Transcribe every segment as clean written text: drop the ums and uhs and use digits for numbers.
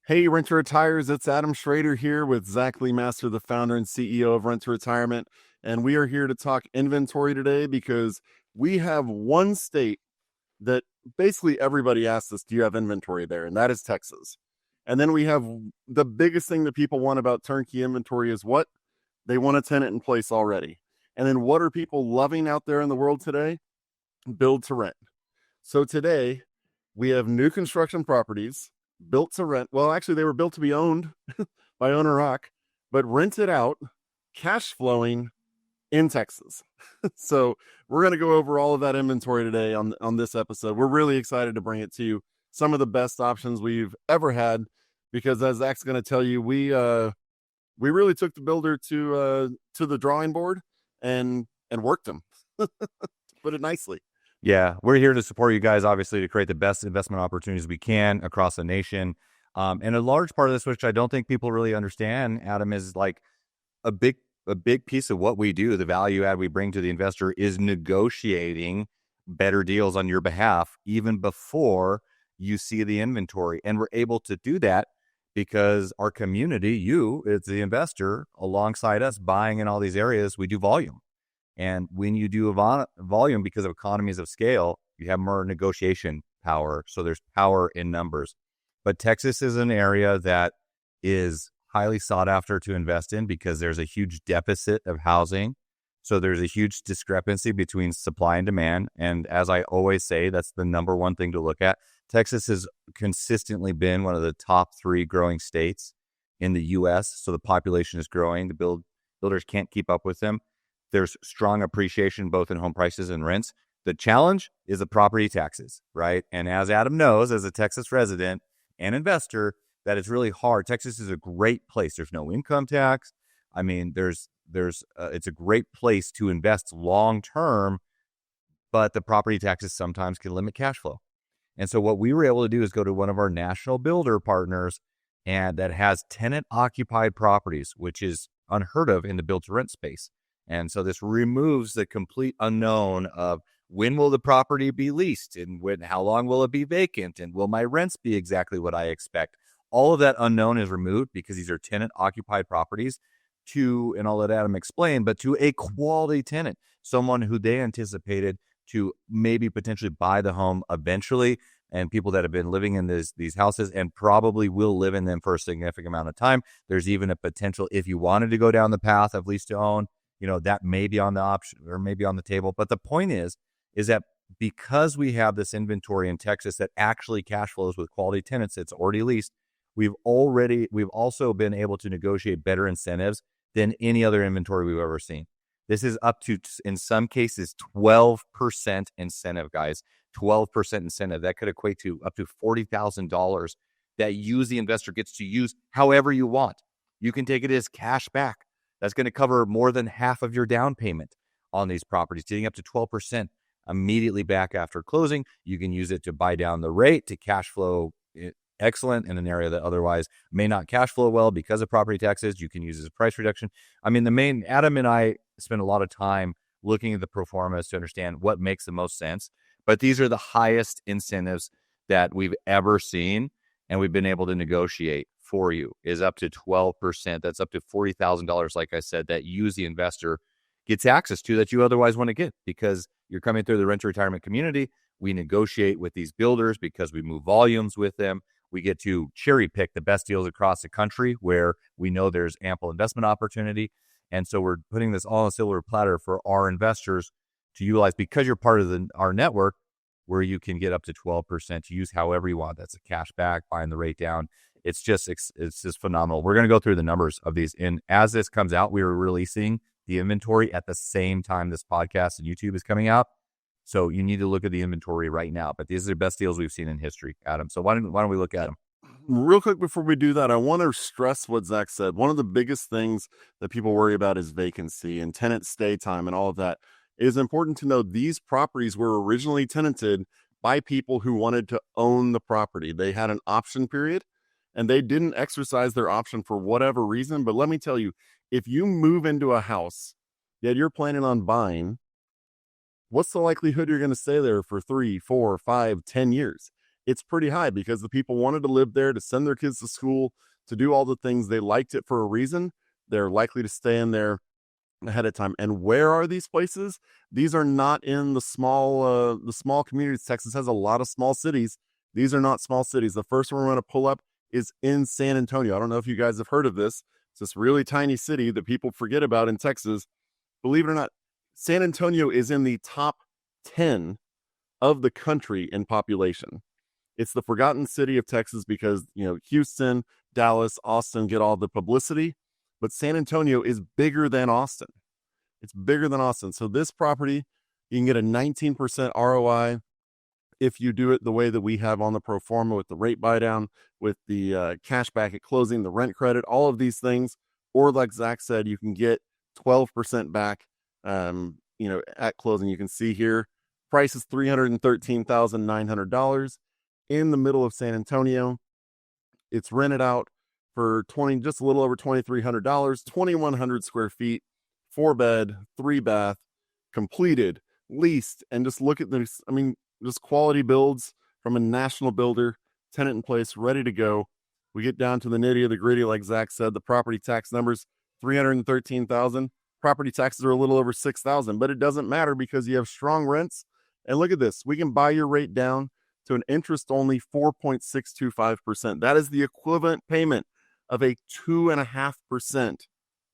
Hey, Renter Retires, it's Adam Schroeder here with Zach Lemaster, the founder and CEO of Renter Retirement. And we are here to talk inventory today because we have one state that basically everybody asks us, do you have inventory there? And that is Texas. And then we have the biggest thing that people want about turnkey inventory is what? They want a tenant in place already. And then what are people loving out there in the world today? Build to rent. So today we have new construction properties built to rent. Well, actually, they were built to be owned by Owner Rock, but rented out, cash flowing in Texas. So we're going to go over all of that inventory today on this episode. We're really excited to bring it to you. Some of the best options we've ever had, because as Zach's going to tell you, we really took the builder to the drawing board and worked them, to put it nicely. Yeah, we're here to support you guys, obviously, to create the best investment opportunities we can across the nation. And a large part of this, which I don't think people really understand, Adam, is like a big piece of what we do, the value add we bring to the investor, is negotiating better deals on your behalf, even before you see the inventory. And we're able to do that because our community, you, it's the investor, alongside us buying in all these areas, we do volume. And when you do volume, because of economies of scale, you have more negotiation power. So there's power in numbers. But Texas is an area that is highly sought after to invest in because there's a huge deficit of housing. So there's a huge discrepancy between supply and demand. And as I always say, that's the number one thing to look at. Texas has consistently been one of the top 3 growing states in the U.S. So the population is growing. The builders can't keep up with them. There's strong appreciation both in home prices and rents. The challenge is the property taxes, right? And as Adam knows, as a Texas resident and investor, that it's really hard. Texas is a great place. There's no income tax. I mean, it's a great place to invest long term, but the property taxes sometimes can limit cash flow. And so what we were able to do is go to one of our national builder partners and that has tenant-occupied properties, which is unheard of in the build-to-rent space. And so this removes the complete unknown of when will the property be leased and how long will it be vacant and will my rents be exactly what I expect? All of that unknown is removed because these are tenant-occupied properties and I'll let Adam explain, but to a quality tenant, someone who they anticipated to maybe potentially buy the home eventually, and people that have been living in these houses and probably will live in them for a significant amount of time. There's even a potential, if you wanted to go down the path of lease to own, that may be on the option or maybe on the table. But the point is that because we have this inventory in Texas that actually cash flows with quality tenants that's already leased, we've also been able to negotiate better incentives than any other inventory we've ever seen. This is up to, in some cases, 12% incentive, guys. 12% incentive. That could equate to up to $40,000 that the investor gets to use however you want. You can take it as cash back. That's going to cover more than half of your down payment on these properties, getting up to 12% immediately back after closing. You can use it to buy down the rate to cash flow excellent in an area that otherwise may not cash flow well because of property taxes. You can use it as a price reduction. I mean, Adam and I spend a lot of time looking at the pro formas to understand what makes the most sense. But these are the highest incentives that we've ever seen, and we've been able to negotiate for you is up to 12%. That's up to $40,000, like I said, that you, the investor, gets access to that you otherwise want to get because you're coming through the renter retirement community. We negotiate with these builders because we move volumes with them. We get to cherry pick the best deals across the country where we know there's ample investment opportunity. And so we're putting this all on a silver platter for our investors to utilize because you're part of our network where you can get up to 12% to use however you want. That's a cash back, buying the rate down. It's just phenomenal. We're going to go through the numbers of these. And as this comes out, we are releasing the inventory at the same time this podcast and YouTube is coming out. So you need to look at the inventory right now. But these are the best deals we've seen in history, Adam. So why don't we look at them? Real quick before we do that, I want to stress what Zach said. One of the biggest things that people worry about is vacancy and tenant stay time and all of that. It is important to know these properties were originally tenanted by people who wanted to own the property. They had an option period and they didn't exercise their option for whatever reason. But let me tell you, if you move into a house that you're planning on buying, what's the likelihood you're going to stay there for 3, 4, 5, 10 years? it's pretty high because the people wanted to live there, to send their kids to school, to do all the things. They liked it for a reason. They're likely to stay in there ahead of time. And where are these places? These are not in the small communities. Texas has a lot of small cities. These are not small cities. The first one we're going to pull up is in San Antonio. I don't know if you guys have heard of this. It's this really tiny city that people forget about in Texas. Believe it or not, San Antonio is in the top 10 of the country in population. It's the forgotten city of Texas because, Houston, Dallas, Austin get all the publicity, but San Antonio is bigger than Austin. It's bigger than Austin. So this property, you can get a 19% ROI if you do it the way that we have on the pro forma, with the rate buy down, with the cash back at closing, the rent credit, all of these things. Or like Zach said, you can get 12% back, at closing. You can see here, price is $313,900 in the middle of San Antonio. It's rented out for just a little over $2,300, 2,100 square feet, 4-bed, 3-bath, completed, leased. And just look at this. I mean, just quality builds from a national builder, tenant in place, ready to go. We get down to the nitty of the gritty, like Zach said. The property tax numbers, $313,000. Property taxes are a little over $6,000, but it doesn't matter because you have strong rents. And look at this. We can buy your rate down to an interest-only 4.625%. That is the equivalent payment of a 2.5%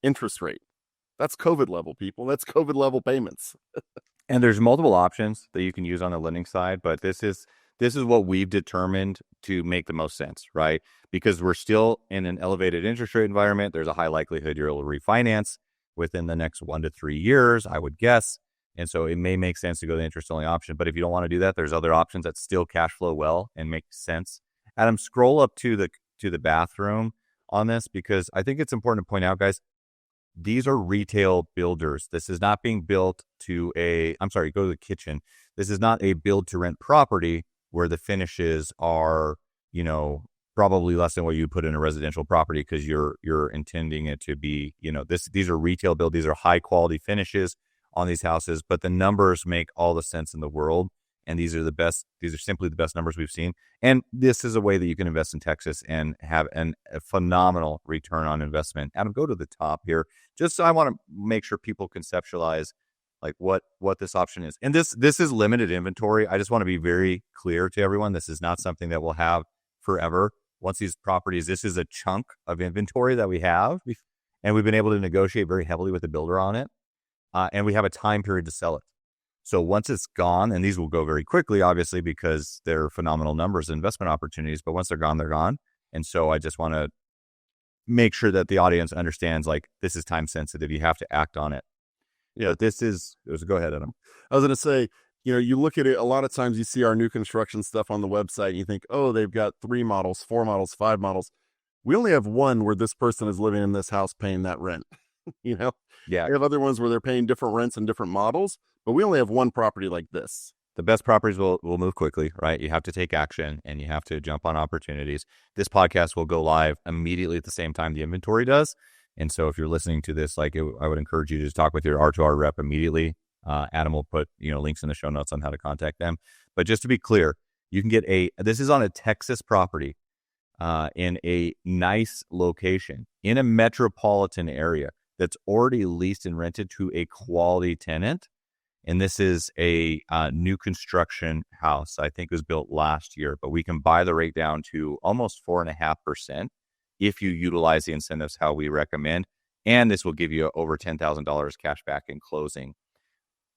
interest rate. That's COVID level, people. That's COVID level payments. And there's multiple options that you can use on the lending side, but this is what we've determined to make the most sense, right? Because we're still in an elevated interest rate environment. There's a high likelihood you'll refinance within the next 1 to 3 years, I would guess. And so it may make sense to go the interest-only option. But if you don't want to do that, there's other options that still cash flow well and make sense. Adam, scroll up to the bathroom on this, because I think it's important to point out, guys, these are retail builders. This is not being built to go to the kitchen. This is not a build to rent property where the finishes are, probably less than what you put in a residential property, because you're intending it to be, these are retail build. These are high quality finishes on these houses, but the numbers make all the sense in the world. And these are simply the best numbers we've seen. And this is a way that you can invest in Texas and have a phenomenal return on investment. Adam, go to the top here. Just so I want to make sure people conceptualize like what this option is. And this is limited inventory. I just want to be very clear to everyone. This is not something that we'll have forever. Once these properties, this is a chunk of inventory that we have, and we've been able to negotiate very heavily with the builder on it. And we have a time period to sell it. So once it's gone, and these will go very quickly, obviously, because they're phenomenal numbers, investment opportunities, but once they're gone, they're gone. And so I just want to make sure that the audience understands, like, this is time sensitive. You have to act on it. Yeah, go ahead, Adam. I was going to say, you look at it, a lot of times you see our new construction stuff on the website, and you think, oh, they've got 3 models, 4 models, 5 models. We only have one where this person is living in this house paying that rent. Yeah. We have other ones where they're paying different rents and different models, but we only have one property like this. The best properties will move quickly, right? You have to take action and you have to jump on opportunities. This podcast will go live immediately at the same time the inventory does. And so if you're listening to this, I would encourage you to just talk with your R2R rep immediately. Adam will put, links in the show notes on how to contact them. But just to be clear, you can get this is on a Texas property in a nice location in a metropolitan area that's already leased and rented to a quality tenant. And this is a new construction house. I think it was built last year, but we can buy the rate down to almost 4.5% if you utilize the incentives how we recommend. And this will give you over $10,000 cash back in closing.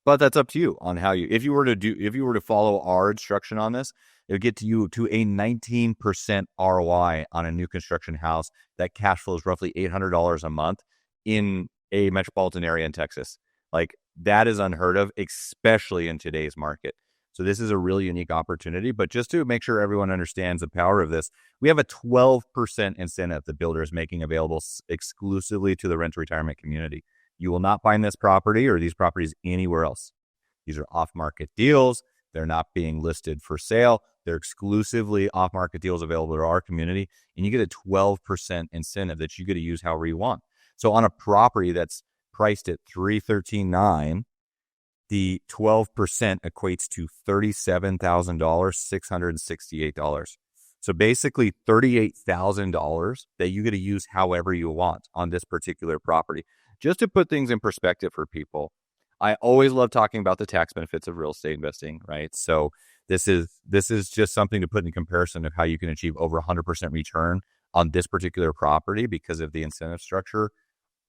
But that's up to you on how if you were to follow our instruction on this, it would get you to a 19% ROI on a new construction house that cash flows roughly $800 a month in a metropolitan area in Texas. Like, that is unheard of, especially in today's market. So this is a really unique opportunity. But just to make sure everyone understands the power of this, we have a 12% incentive the builder is making available exclusively to the rent-to-retirement community. You will not find this property or these properties anywhere else. These are off-market deals. They're not being listed for sale. They're exclusively off-market deals available to our community. And you get a 12% incentive that you get to use however you want. So on a property that's priced at $313,900, the 12% equates to $37,000, $668. So basically $38,000 that you get to use however you want on this particular property. Just to put things in perspective for people, I always love talking about the tax benefits of real estate investing, right? So this is just something to put in comparison of how you can achieve over 100% return on this particular property because of the incentive structure,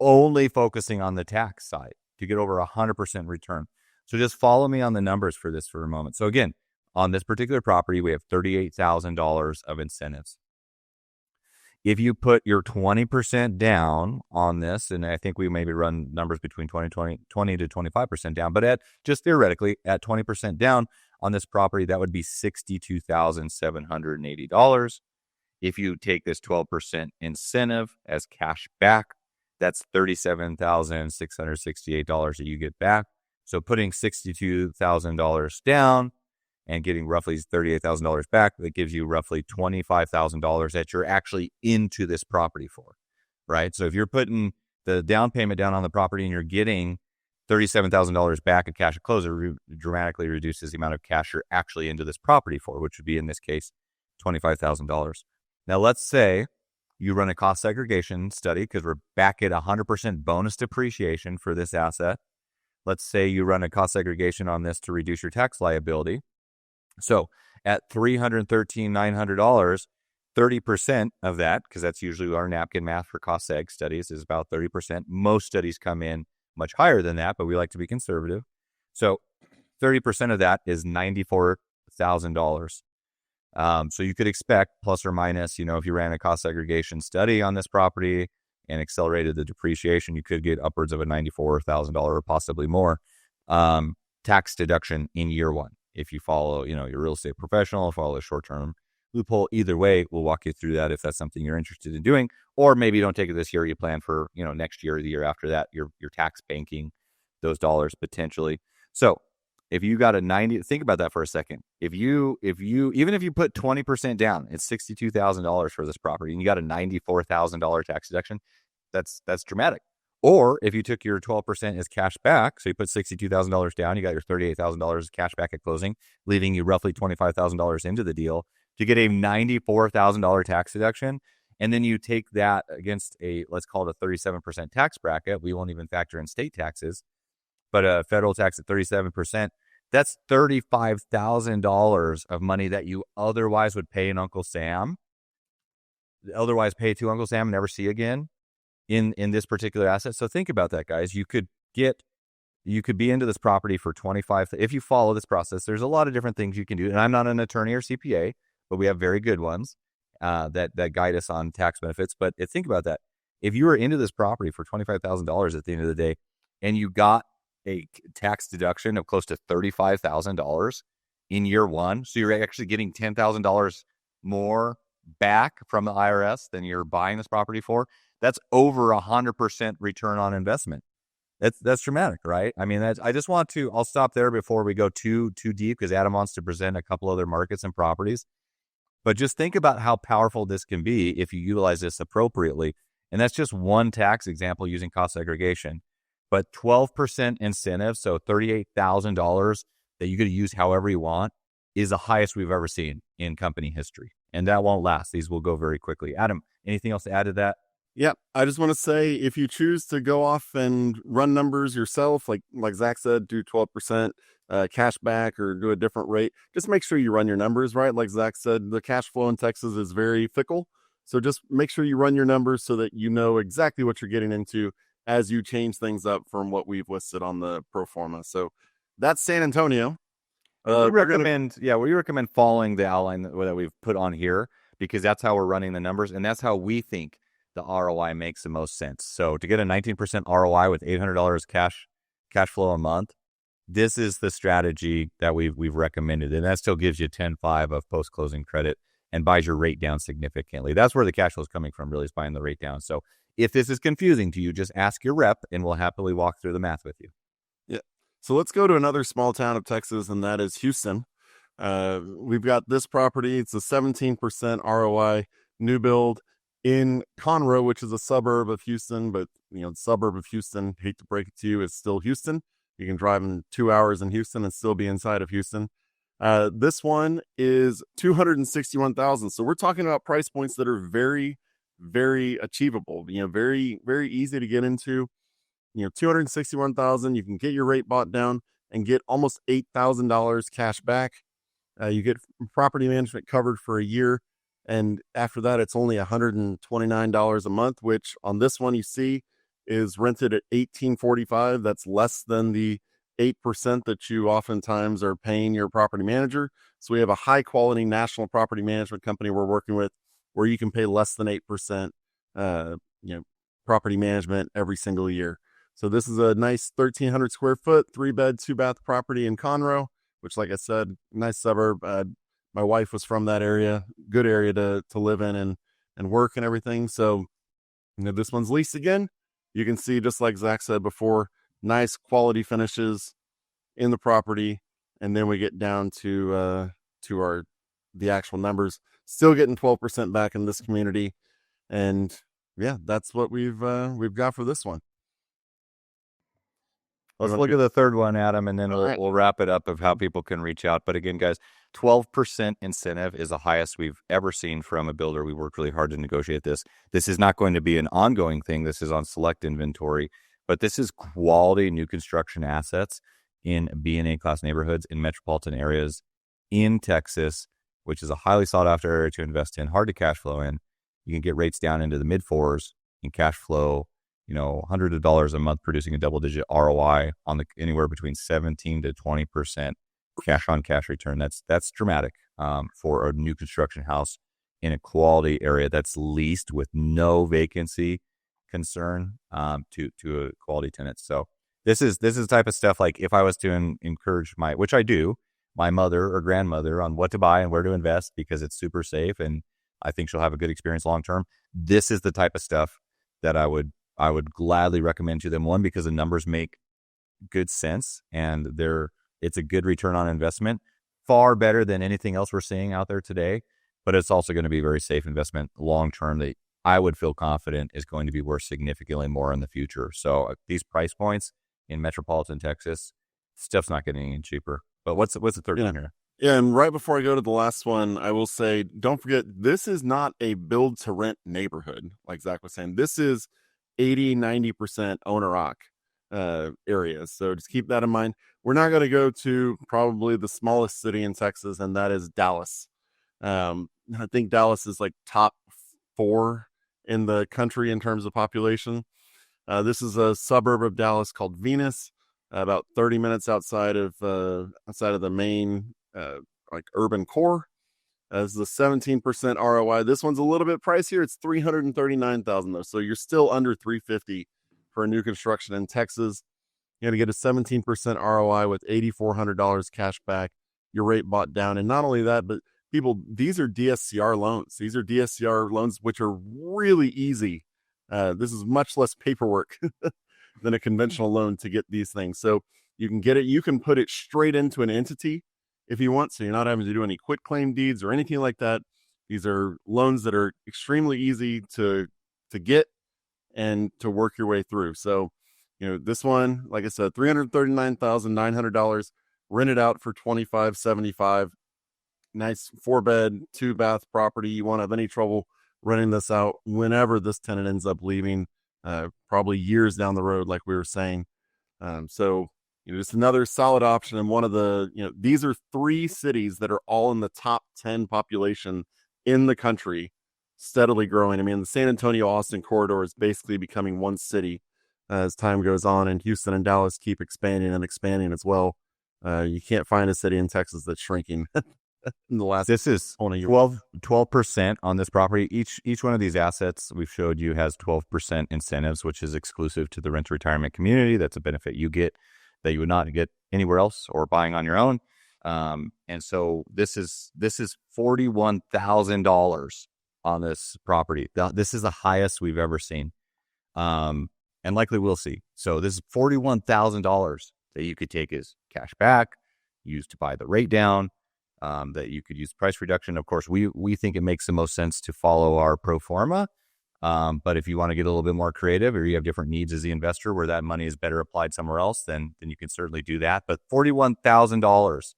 only focusing on the tax side to get over 100% return. So just follow me on the numbers for this for a moment. So again, on this particular property, we have $38,000 of incentives. If you put your 20% down on this, and I think we maybe run numbers between 20 to 25% down, but at just theoretically at 20% down on this property, that would be $62,780. If you take this 12% incentive as cash back, that's $37,668 that you get back. So putting $62,000 down and getting roughly $38,000 back, that gives you roughly $25,000 that you're actually into this property for, right? So if you're putting the down payment down on the property and you're getting $37,000 back at cash at close, it dramatically reduces the amount of cash you're actually into this property for, which would be in this case $25,000. Now let's say you run a cost segregation study because we're back at 100% bonus depreciation for this asset. Let's say you run a cost segregation on this to reduce your tax liability. So at $313,900, 30% of that, because that's usually our napkin math for cost seg studies, is about 30%. Most studies come in much higher than that, but we like to be conservative. So 30% of that is $94,000. So you could expect plus or minus, if you ran a cost segregation study on this property and accelerated the depreciation, you could get upwards of a $94,000 or possibly more tax deduction in year one. If you follow, your real estate professional, follow a short-term loophole. Either way, we'll walk you through that if that's something you're interested in doing, or maybe you don't take it this year. You plan for, next year or the year after that, you're tax banking those dollars potentially. So if you got a 90, think about that for a second. Even if you put 20% down, it's $62,000 for this property and you got a $94,000 tax deduction. That's dramatic. Or if you took your 12% as cash back, so you put $62,000 down, you got your $38,000 cash back at closing, leaving you roughly $25,000 into the deal to get a $94,000 tax deduction. And then you take that against let's call it a 37% tax bracket. We won't even factor in state taxes, but a federal tax at 37%, that's $35,000 of money that you otherwise would pay to Uncle Sam and never see again in this particular asset. So think about that, guys. You could be into this property for 25. If you follow this process, there's a lot of different things you can do. And I'm not an attorney or CPA, but we have very good ones that guide us on tax benefits. But think about that. If you were into this property for $25,000 at the end of the day, and you got a tax deduction of close to $35,000 in year one, so you're actually getting $10,000 more back from the IRS than you're buying this property for. That's over 100% return on investment. That's dramatic, right? I mean, I'll stop there before we go too deep because Adam wants to present a couple other markets and properties. But just think about how powerful this can be if you utilize this appropriately. And that's just one tax example using cost segregation. But 12% incentive, so $38,000 that you could use however you want, is the highest we've ever seen in company history. And that won't last. These will go very quickly. Adam, anything else to add to that? Yeah, I just want to say, if you choose to go off and run numbers yourself, like Zach said, do 12% cash back or do a different rate, just make sure you run your numbers right. Like Zach said, the cash flow in Texas is very fickle. So just make sure you run your numbers so that you know exactly what you're getting into as you change things up from what we've listed on the pro forma. So that's San Antonio. We recommend following the outline that we've put on here because that's how we're running the numbers and that's how we think the ROI makes the most sense. So to get a 19% ROI with $800 cash flow a month, this is the strategy that we've recommended, and that still gives you 10.5 of post-closing credit and buys your rate down significantly. That's where the cash flow is coming from, really, is buying the rate down. So if this is confusing to you, just ask your rep, and we'll happily walk through the math with you. Yeah. So let's go to another small town of Texas, and that is Houston. We've got this property. It's a 17% ROI new build in Conroe, which is a suburb of Houston, but the suburb of Houston, hate to break it to you, is still Houston. You can drive in 2 hours in Houston and still be inside of Houston. This one is 261,000. So we're talking about price points that are very, very achievable. Very, very easy to get into. 261,000. You can get your rate bought down and get almost $8,000 cash back. You get property management covered for a year, and after that, it's only $129 a month. Which on this one you see is rented at $1,845. That's less than the 8% that you oftentimes are paying your property manager. So we have a high quality national property management company we're working with where you can pay less than 8% property management every single year. So this is a nice 1,300 square foot, 3-bed, 2-bath property in Conroe, which, like I said, nice suburb. My wife was from that area, good area to live in and work and everything. So this one's leased again. You can see, just like Zach said before, nice quality finishes in the property. And then we get down to the actual numbers. Still getting 12% back in this community. And yeah, that's what we've got for this one. Let's look at the third one, Adam, and then we'll wrap it up of how people can reach out. But again, guys, 12% incentive is the highest we've ever seen from a builder. We worked really hard to negotiate this. This is not going to be an ongoing thing. This is on select inventory, but this is quality new construction assets in B and A class neighborhoods in metropolitan areas in Texas, which is a highly sought after area to invest in, hard to cash flow in. You can get rates down into the mid fours and cash flow, hundreds of dollars a month, producing a double-digit ROI on anywhere between 17 to 20% cash-on-cash return. That's dramatic for a new construction house in a quality area that's leased with no vacancy concern to a quality tenant. So this is the type of stuff, like if I was to encourage which I do, my mother or grandmother on what to buy and where to invest because it's super safe and I think she'll have a good experience long term. This is the type of stuff that I would gladly recommend to them. One, because the numbers make good sense and it's a good return on investment, far better than anything else we're seeing out there today. But it's also going to be a very safe investment long term that I would feel confident is going to be worth significantly more in the future. So these price points in metropolitan Texas, stuff's not getting any cheaper. But what's the third one here? Yeah, and right before I go to the last one, I will say, don't forget, this is not a build to rent neighborhood, like Zach was saying. This is 80-90% owner-occ areas. So just keep that in mind. We're not going to go to probably the smallest city in Texas, and that is Dallas. I think Dallas is like top 4 in the country in terms of population. This is a suburb of Dallas called Venus, about 30 minutes outside of the main urban core. As the 17% ROI. This one's a little bit pricier. It's $339,000 though, so you're still under $350 for a new construction in Texas. You got to get a 17% ROI with $8,400 cash back. Your rate bought down, and not only that, but people, these are DSCR loans. These are DSCR loans, which are really easy. This is much less paperwork than a conventional loan to get these things. So you can get it. You can put it straight into an entity if you want, so you're not having to do any quit claim deeds or anything like that. These are loans that are extremely easy to get and to work your way through. So, this one, like I said, $339,900 rented out for $2,575. Nice 4-bed, 2-bath property. You won't have any trouble renting this out whenever this tenant ends up leaving, probably years down the road, like we were saying. So just another solid option. And one of the, these are 3 cities that are all in the top 10 population in the country, steadily growing. I mean, the San Antonio-Austin corridor is basically becoming one city as time goes on, and Houston and Dallas keep expanding and expanding as well. You can't find a city in Texas that's shrinking. In the last, this is 12% on this property. Each one of these assets we've showed you has 12% incentives, which is exclusive to the rent retirement community. That's a benefit you get that you would not get anywhere else or buying on your own. And so this is $41,000 on this property. This is the highest we've ever seen, and likely we'll see. So this is $41,000 that you could take as cash back, use to buy the rate down. That you could use price reduction. Of course, we think it makes the most sense to follow our pro forma But if you want to get a little bit more creative, or you have different needs as the investor where that money is better applied somewhere else, then you can certainly do that. But $41,000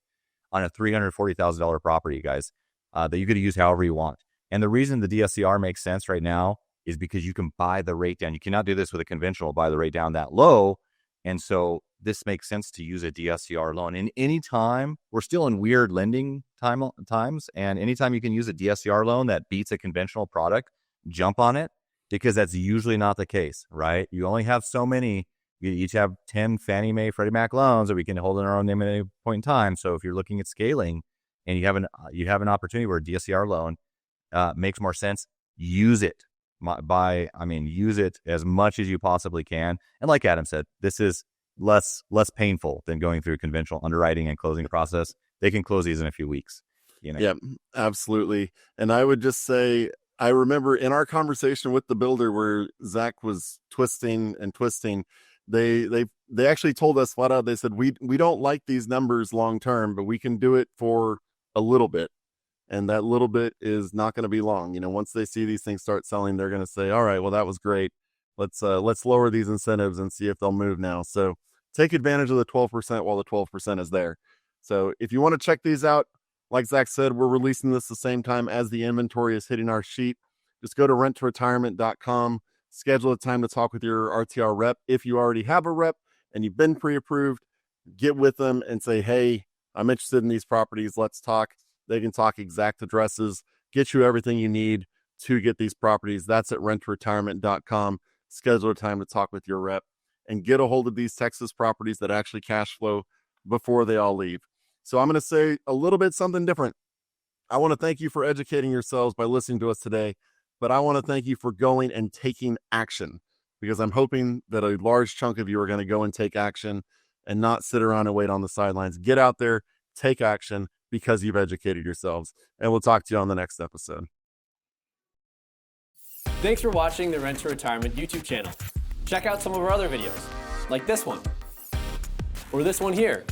on a $340,000 property, guys, that you could use however you want. And the reason the DSCR makes sense right now is because you can buy the rate down. You cannot do this with a conventional, buy the rate down that low. And so this makes sense to use a DSCR loan. And anytime, we're still in weird lending times, and anytime you can use a DSCR loan that beats a conventional product, jump on it, because that's usually not the case, right? You only have so many. You each have 10 Fannie Mae, Freddie Mac loans that we can hold in our own name at any point in time. So if you're looking at scaling and you have an opportunity where a DSCR loan makes more sense, use it. Use it as much as you possibly can. And like Adam said, this is less painful than going through a conventional underwriting and closing process. They can close these in a few weeks. Yeah, absolutely. And I would just say, I remember in our conversation with the builder where Zach was twisting, they actually told us flat out, they said, we don't like these numbers long term, but we can do it for a little bit. And that little bit is not going to be long. Once they see these things start selling, they're going to say, all right, well, that was great. Let's lower these incentives and see if they'll move now. So take advantage of the 12% while the 12% is there. So if you want to check these out, like Zach said, we're releasing this the same time as the inventory is hitting our sheet. Just go to renttoretirement.com, schedule a time to talk with your RTR rep. If you already have a rep and you've been pre-approved, get with them and say, hey, I'm interested in these properties. Let's talk. They can talk exact addresses, get you everything you need to get these properties. That's at renttoretirement.com. Schedule a time to talk with your rep and get a hold of these Texas properties that actually cash flow before they all leave. So I'm going to say a little bit something different. I want to thank you for educating yourselves by listening to us today, but I want to thank you for going and taking action, because I'm hoping that a large chunk of you are going to go and take action and not sit around and wait on the sidelines. Get out there, take action, because you've educated yourselves. And we'll talk to you on the next episode. Thanks for watching the Rent to Retirement YouTube channel. Check out some of our other videos, like this one, or this one here.